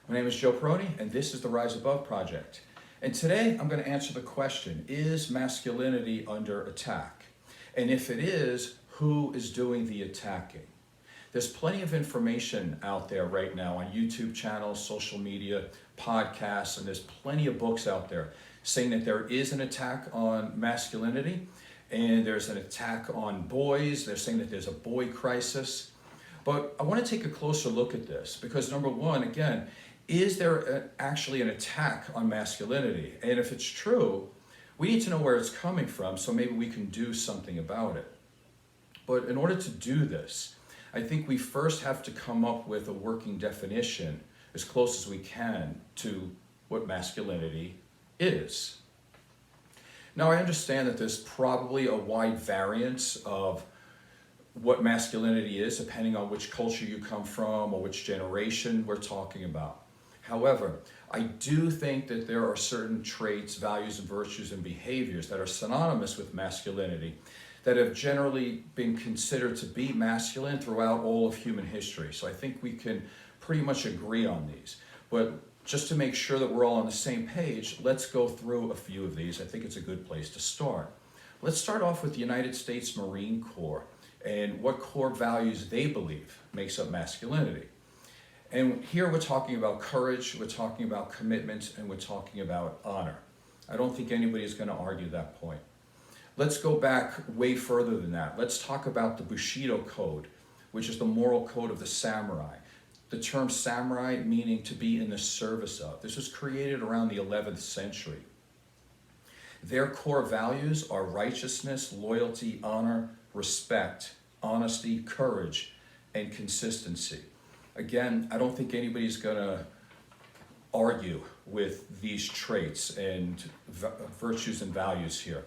My name is Joe Peroni, and this is the Rise Above Project. And today I'm going to answer the question, is masculinity under attack? And if it is, who is doing the attacking? There's plenty of information out there right now on YouTube channels, social media, podcasts, and there's plenty of books out there saying that there is an attack on masculinity and there's an attack on boys. They're saying that there's a boy crisis. But I want to take a closer look at this because number one, again, is there actually an attack on masculinity? And if it's true, we need to know where it's coming from so maybe we can do something about it. But in order to do this, I think we first have to come up with a working definition as close as we can to what masculinity is. Now, I understand that there's probably a wide variance of what masculinity is depending on which culture you come from or which generation we're talking about. However, I do think that there are certain traits, values, and virtues and behaviors that are synonymous with masculinity that have generally been considered to be masculine throughout all of human history. So I think we can pretty much agree on these. But just to make sure that we're all on the same page, let's go through a few of these. I think it's a good place to start. Let's start off with the United States Marine Corps and what core values they believe makes up masculinity. And here we're talking about courage, we're talking about commitment, and we're talking about honor. I don't think anybody is going to argue that point. Let's go back way further than that. Let's talk about the Bushido Code, which is the moral code of the samurai. The term samurai meaning to be in the service of. This was created around the 11th century. Their core values are righteousness, loyalty, honor, respect, honesty, courage, and consistency. Again, I don't think anybody's going to argue with these traits and virtues and values here.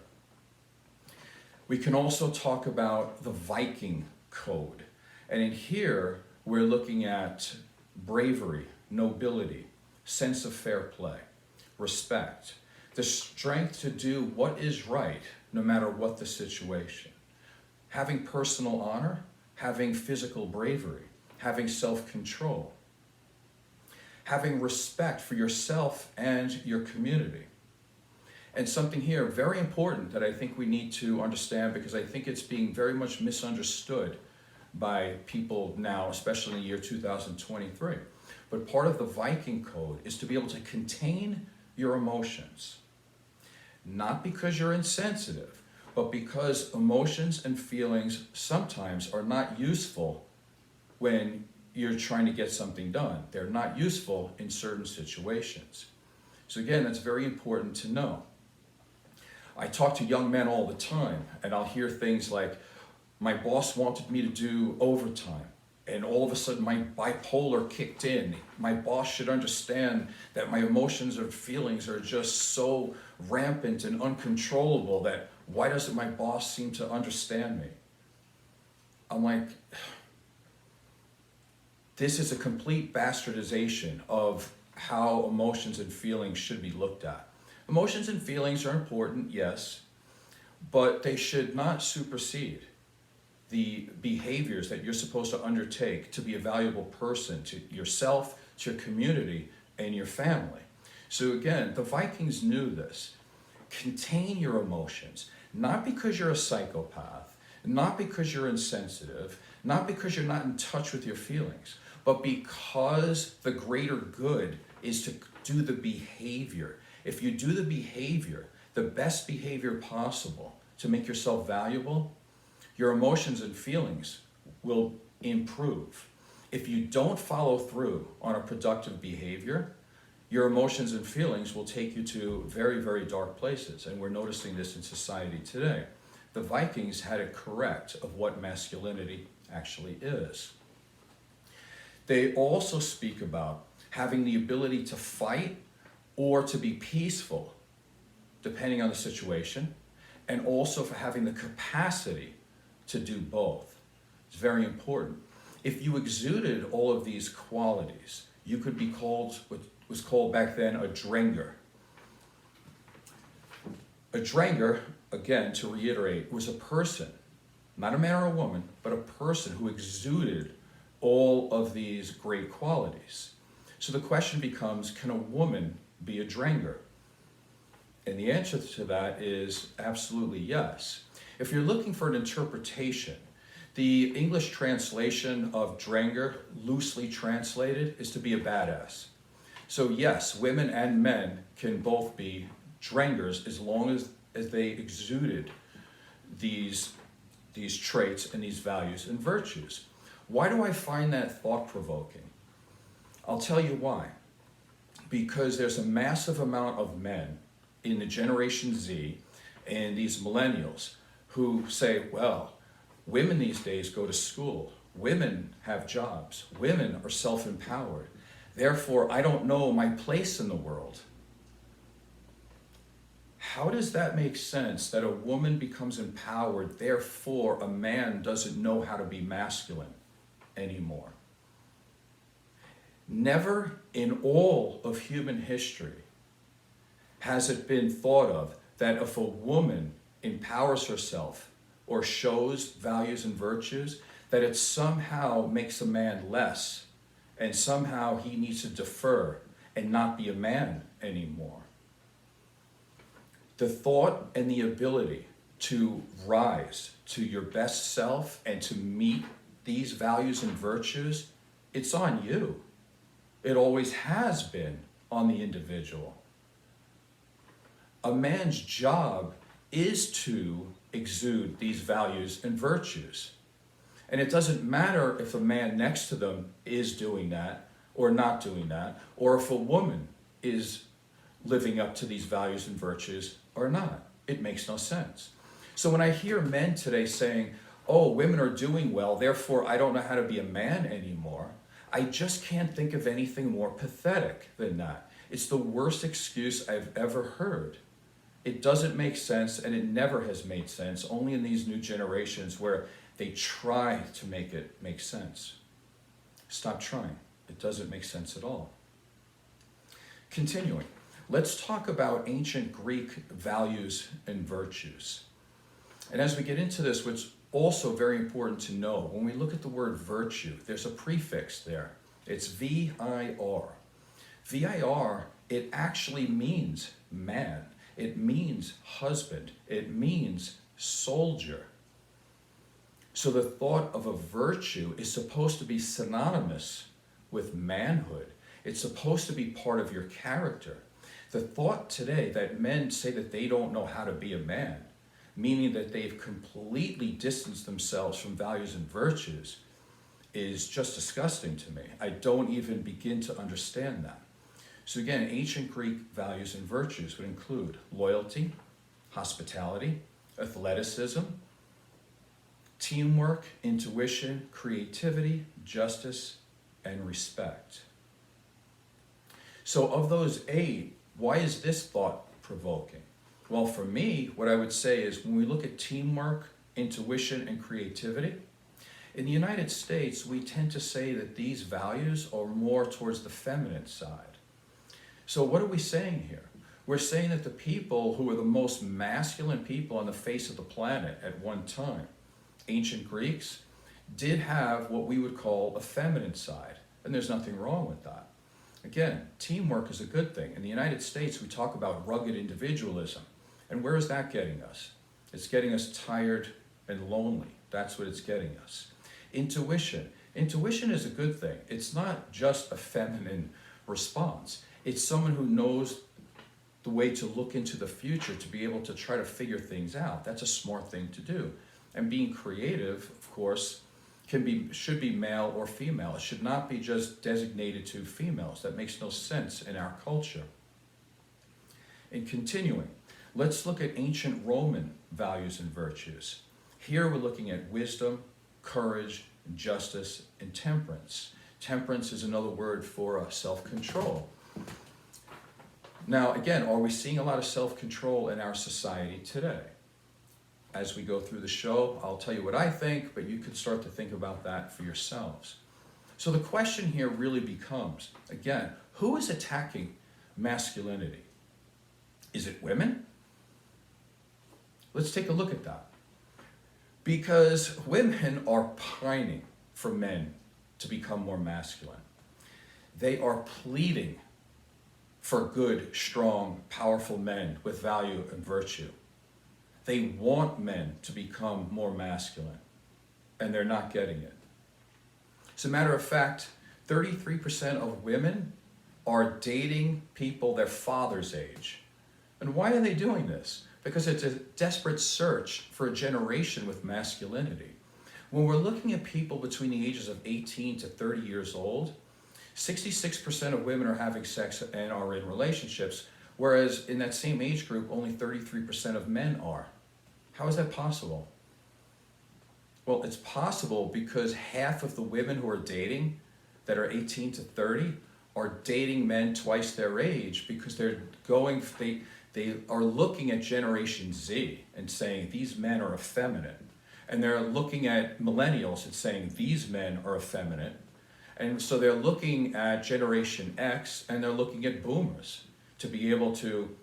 We can also talk about the Viking Code. And in here, we're looking at bravery, nobility, sense of fair play, respect, the strength to do what is right, no matter what the situation. Having personal honor, having physical bravery, having self-control, having respect for yourself and your community. And something here very important that I think we need to understand because I think it's being very much misunderstood by people now, especially in the year 2023. But part of the Viking Code is to be able to contain your emotions. Not because you're insensitive, but because emotions and feelings sometimes are not useful when you're trying to get something done. They're not useful in certain situations. So again, that's very important to know. I talk to young men all the time, and I'll hear things like, my boss wanted me to do overtime, and all of a sudden my bipolar kicked in. My boss should understand that my emotions or feelings are just so rampant and uncontrollable that why doesn't my boss seem to understand me? I'm like, this is a complete bastardization of how emotions and feelings should be looked at. Emotions and feelings are important, yes, but they should not supersede the behaviors that you're supposed to undertake to be a valuable person to yourself, to your community, and your family. So again, the Vikings knew this. Contain your emotions, not because you're a psychopath, not because you're insensitive, not because you're not in touch with your feelings, but because the greater good is to do the behavior. If you do the behavior, the best behavior possible to make yourself valuable, your emotions and feelings will improve. If you don't follow through on a productive behavior, your emotions and feelings will take you to very, very dark places. And we're noticing this in society today. The Vikings had it correct of what masculinity actually is. They also speak about having the ability to fight or to be peaceful, depending on the situation, and also for having the capacity to do both. It's very important. If you exuded all of these qualities, you could be called what was called back then a drenger. A drenger, again, to reiterate, was a person, not a man or a woman, but a person who exuded all of these great qualities. So the question becomes, can a woman be a Drenger? And the answer to that is absolutely yes. If you're looking for an interpretation, the English translation of Drenger, loosely translated, is to be a badass. So yes, women and men can both be Drengers as long as they exuded these traits and these values and virtues. Why do I find that thought-provoking? I'll tell you why. Because there's a massive amount of men in the Generation Z and these millennials who say, well, women these days go to school, women have jobs, women are self-empowered, therefore I don't know my place in the world. How does that make sense that a woman becomes empowered, therefore a man doesn't know how to be masculine anymore? Never in all of human history has it been thought of that if a woman empowers herself or shows values and virtues, that it somehow makes a man less, and somehow he needs to defer and not be a man anymore. The thought and the ability to rise to your best self and to meet these values and virtues, it's on you. It always has been on the individual. A man's job is to exude these values and virtues. And it doesn't matter if a man next to them is doing that or not doing that, or if a woman is living up to these values and virtues or not. It makes no sense. So when I hear men today saying, oh, women are doing well, therefore I don't know how to be a man anymore, I just can't think of anything more pathetic than that. It's the worst excuse I've ever heard. It doesn't make sense, and it never has made sense, only in these new generations where they try to make it make sense. Stop trying. It doesn't make sense at all. Continuing, let's talk about ancient Greek values and virtues. And as we get into this, what's also very important to know, when we look at the word virtue, there's a prefix there. It's V-I-R. V-I-R, it actually means man. It means husband. It means soldier. So the thought of a virtue is supposed to be synonymous with manhood. It's supposed to be part of your character. The thought today that men say that they don't know how to be a man, meaning that they've completely distanced themselves from values and virtues, is just disgusting to me. I don't even begin to understand that. So again, ancient Greek values and virtues would include loyalty, hospitality, athleticism, teamwork, intuition, creativity, justice, and respect. So of those 8, why is this thought-provoking? Well, for me, what I would say is when we look at teamwork, intuition, and creativity, in the United States, we tend to say that these values are more towards the feminine side. So what are we saying here? We're saying that the people who are the most masculine people on the face of the planet at one time, ancient Greeks, did have what we would call a feminine side, and there's nothing wrong with that. Again, teamwork is a good thing. In the United States, we talk about rugged individualism, and where is that getting us? It's getting us tired and lonely. That's what it's getting us. Intuition. Intuition is a good thing. It's not just a feminine response. It's someone who knows the way to look into the future, to be able to try to figure things out. That's a smart thing to do. And being creative, of course, should be male or female. It should not be just designated to females. That makes no sense in our culture. And continuing, let's look at ancient Roman values and virtues. Here we're looking at wisdom, courage, justice, and temperance. Temperance is another word for self-control. Now, again, are we seeing a lot of self-control in our society today? As we go through the show, I'll tell you what I think, but you can start to think about that for yourselves. So the question here really becomes, again, who is attacking masculinity? Is it women? Let's take a look at that. Because women are pining for men to become more masculine. They are pleading for good, strong, powerful men with value and virtue. They want men to become more masculine, and they're not getting it. As a matter of fact, 33% of women are dating people their father's age. And why are they doing this? Because it's a desperate search for a generation with masculinity. When we're looking at people between the ages of 18 to 30 years old, 66% of women are having sex and are in relationships, whereas in that same age group, only 33% of men are. How is that possible? Well, it's possible because half of the women who are dating that are 18 to 30 are dating men twice their age because they are looking at Generation Z and saying these men are effeminate. And they're looking at millennials and saying these men are effeminate. And so they're looking at Generation X and they're looking at boomers to be able to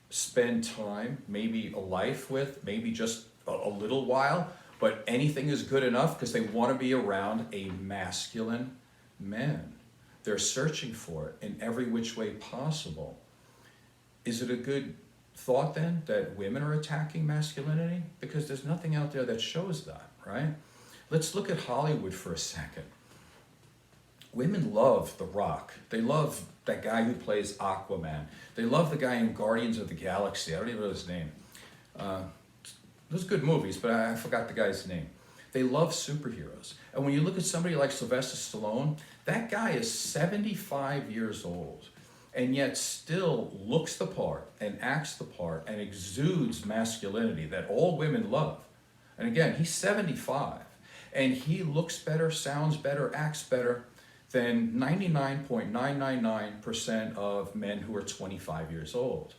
spend time, maybe a life with, maybe just a little while, but anything is good enough because they want to be around a masculine man. They're searching for it in every which way possible. Is it a good thought then that women are attacking masculinity? Because there's nothing out there that shows that, right? Let's look at Hollywood for a second. Women love The Rock. They love that guy who plays Aquaman. They love the guy in Guardians of the Galaxy. I don't even know his name. Those good movies, but I forgot the guy's name. They love superheroes. And when you look at somebody like Sylvester Stallone, that guy is 75 years old and yet still looks the part and acts the part and exudes masculinity that all women love. And again, he's 75 and he looks better, sounds better, acts better than 99.999% of men who are 25 years old.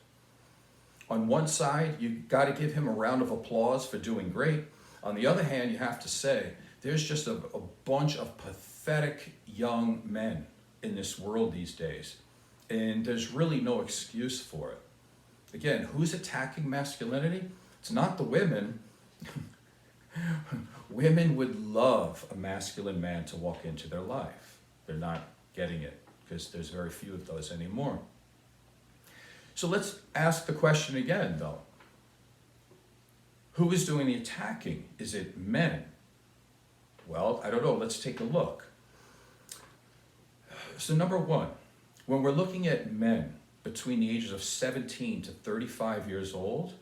On one side, you got to give him a round of applause for doing great. On the other hand, you have to say, there's just a bunch of pathetic young men in this world these days. And there's really no excuse for it. Again, who's attacking masculinity? It's not the women. Women would love a masculine man to walk into their life. They're not getting it because there's very few of those anymore. So let's ask the question again, though. Who is doing the attacking? Is it men? Well, I don't know. Let's take a look. So number one, when we're looking at men between the ages of 17 to 35 years old,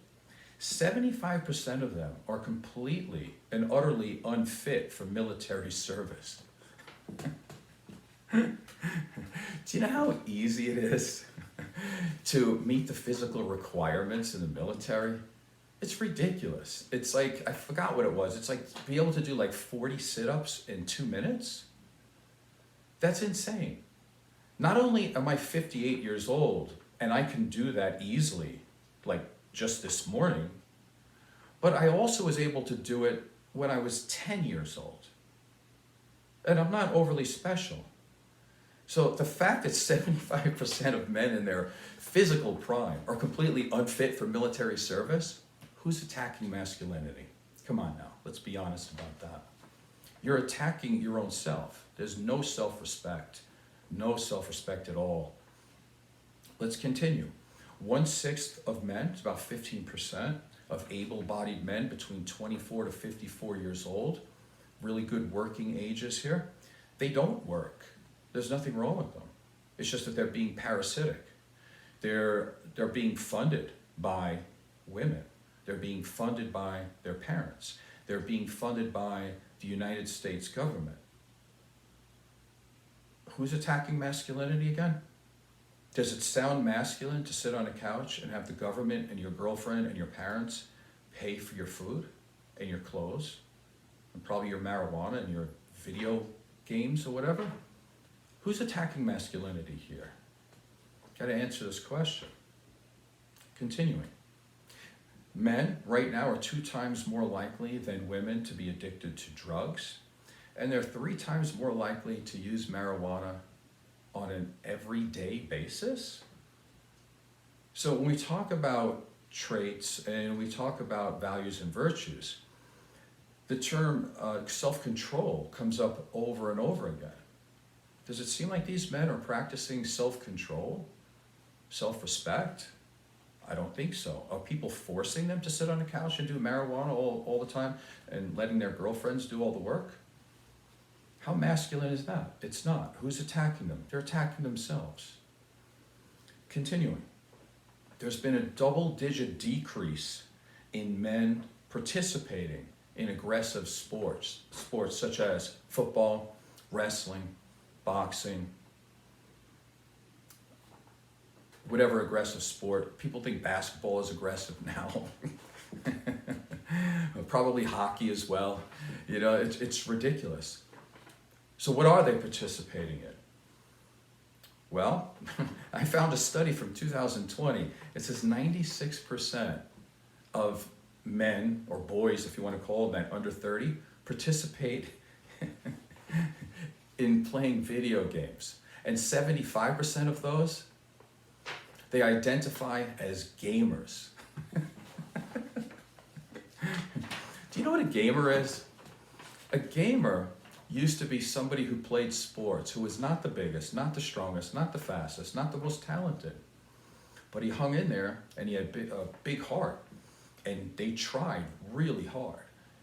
75% of them are completely and utterly unfit for military service. Do you know how easy it is to meet the physical requirements in the military? It's ridiculous. It's like, I forgot what it was. It's like to be able to do like 40 sit-ups in 2 minutes. That's insane. Not only am I 58 years old and I can do that easily, like just this morning, but I also was able to do it when I was 10 years old. And I'm not overly special. So the fact that 75% of men in their physical prime are completely unfit for military service, who's attacking masculinity? Come on now, let's be honest about that. You're attacking your own self. There's no self-respect, no self-respect at all. Let's continue. 1/6 of men, it's about 15% of able-bodied men between 24 to 54 years old, really good working ages here, they don't work. There's nothing wrong with them. It's just that they're being parasitic. They're being funded by women. They're being funded by their parents. They're being funded by the United States government. Who's attacking masculinity again? Does it sound masculine to sit on a couch and have the government and your girlfriend and your parents pay for your food and your clothes and probably your marijuana and your video games or whatever? Who's attacking masculinity here? Got to answer this question. Continuing. Men right now are 2 times more likely than women to be addicted to drugs, and they're 3 times more likely to use marijuana on an everyday basis. So when we talk about traits and we talk about values and virtues, the term self-control comes up over and over again. Does it seem like these men are practicing self-control, self-respect? I don't think so. Are people forcing them to sit on the couch and do marijuana all the time and letting their girlfriends do all the work? How masculine is that? It's not. Who's attacking them? They're attacking themselves. Continuing. There's been a double-digit decrease in men participating in aggressive sports such as football, wrestling, boxing, whatever aggressive sport. People think basketball is aggressive now. Probably hockey as well. You know, it's ridiculous. So what are they participating in? Well, I found a study from 2020. It says 96% of men, or boys if you want to call them that, under 30, participate in playing video games. And 75% of those, they identify as gamers. Do you know what a gamer is? A gamer used to be somebody who played sports, who was not the biggest, not the strongest, not the fastest, not the most talented. But he hung in there, and he had a big heart, and they tried really hard.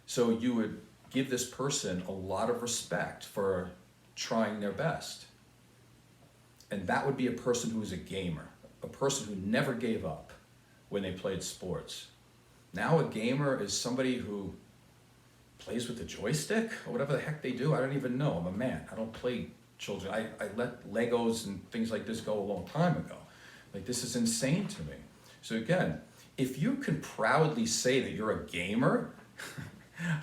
So you would give this person a lot of respect for trying their best. And that would be a person who was a gamer, a person who never gave up when they played sports. Now a gamer is somebody who plays with the joystick or whatever the heck they do. I don't even know. I'm a man. I don't play children. I let Legos and things like this go a long time ago. Like, this is insane to me. So again, if you can proudly say that you're a gamer,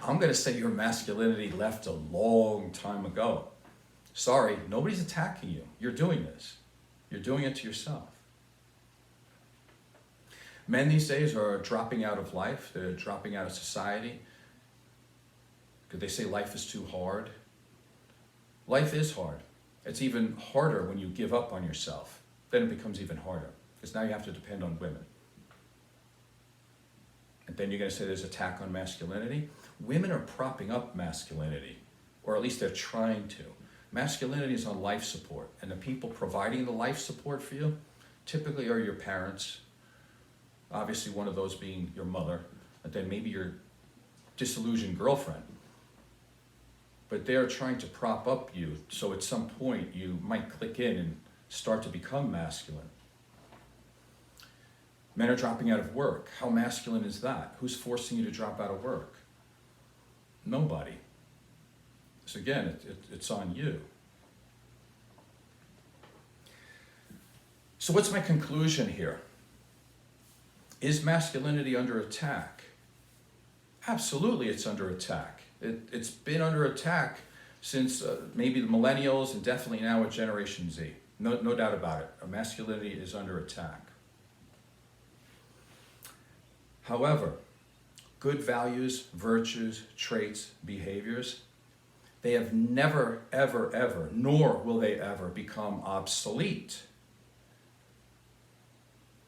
I'm going to say your masculinity left a long time ago. Sorry, nobody's attacking you. You're doing this. You're doing it to yourself. Men these days are dropping out of life. They're dropping out of society. Could they say life is too hard? Life is hard. It's even harder when you give up on yourself. Then it becomes even harder, because now you have to depend on women. And then you're going to say there's attack on masculinity? Women are propping up masculinity, or at least they're trying to. Masculinity is on life support, and the people providing the life support for you typically are your parents, obviously one of those being your mother, and then maybe your disillusioned girlfriend. But they're trying to prop up you, so at some point you might click in and start to become masculine. Men are dropping out of work. How masculine is that? Who's forcing you to drop out of work? Nobody. So again, it's on you. So what's my conclusion here? Is masculinity under attack? Absolutely, it's under attack. It's been under attack since maybe the millennials, and definitely now with Generation Z. No doubt about it. Masculinity is under attack. However, good values, virtues, traits, behaviors, they have never, ever, ever, nor will they ever become obsolete.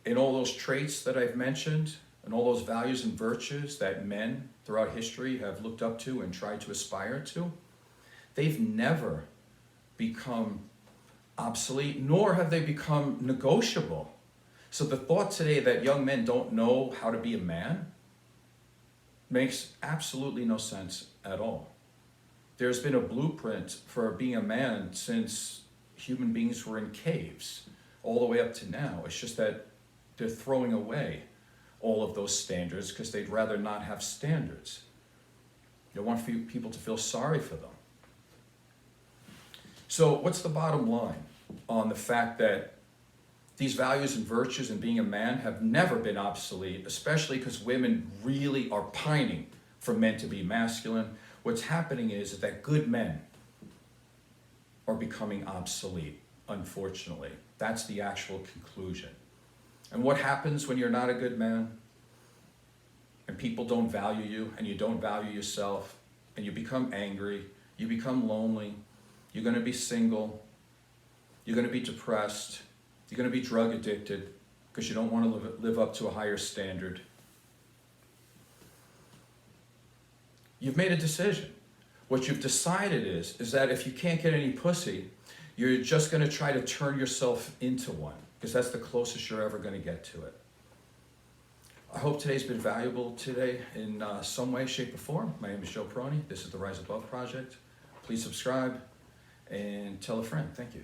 In all those traits that I've mentioned, and all those values and virtues that men throughout history have looked up to and tried to aspire to, they've never become obsolete, nor have they become negotiable. So the thought today that young men don't know how to be a man makes absolutely no sense at all. There's been a blueprint for being a man since human beings were in caves, all the way up to now. It's just that they're throwing away all of those standards because they'd rather not have standards. They want people to feel sorry for them. So what's the bottom line on the fact that these values and virtues and being a man have never been obsolete, especially because women really are pining for men to be masculine? What's happening is that good men are becoming obsolete, unfortunately. That's the actual conclusion. And what happens when you're not a good man, and people don't value you, and you don't value yourself, and you become angry, you become lonely, you're going to be single, you're going to be depressed, you're going to be drug addicted because you don't want to live up to a higher standard. You've made a decision. What you've decided is that if you can't get any pussy, You're just going to try to turn yourself into one, because that's the closest you're ever going to get to it. I hope today's been valuable today in some way, shape, or form. My name is Joe Peroni. This is the Rise Above Project. Please subscribe and tell a friend. Thank you.